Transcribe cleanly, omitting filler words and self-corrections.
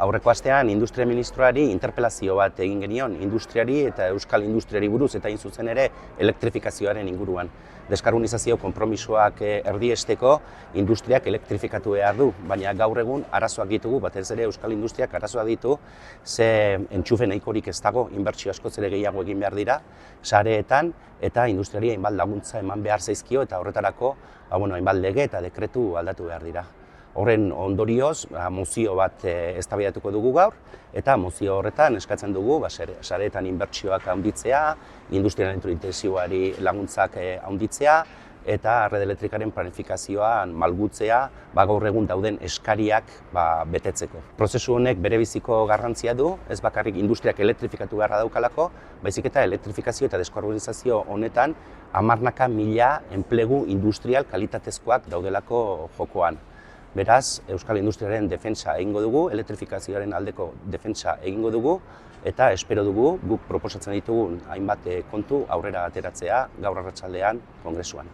Aurreko astean industria ministroari interpelazio bat egin genion industriari eta euskal industriari buruz eta hain zuzen ere elektrifikazioaren inguruan. Deskarbonizazio konpromisoak erdiesteko industriak elektrifikatu behar du, baina gaur egun arazoak ditugu, batez ere euskal industriak arazoak ditu, ze entxufe nahikorik ez dago, inbertsio askoz ere gehiago egin behar dira, sareetan eta industriari hainbat laguntza eman behar zaizkio eta horretarako hainbat lege eta dekretu aldatu behar dira. Horren ondorioz, mozio bat eztabaidatuko dugu gaur, eta mozio horretan eskatzen dugu sareetan inbertsioak handitzea, industriaren intentsiboari laguntzak handitzea, eta red elektrikaren planifikazioan malgutzea gaur egun dauden eskariak betetzeko. Prozesu honek berebiziko garrantzia du, ez bakarrik industriak elektrifikatu beharra daukalako, baizik eta elektrifikazio eta deskarbonizazio honetan 10.000 enplegu industrial kalitatezkoak daudelako jokoan. Beraz, euskal industriaren defentsa egingo dugu, elektrifikazioaren aldeko defentsa egingo dugu, eta espero dugu guk proposatzen ditugun hainbat kontu aurrera ateratzea gaur arratsaldean kongresuan.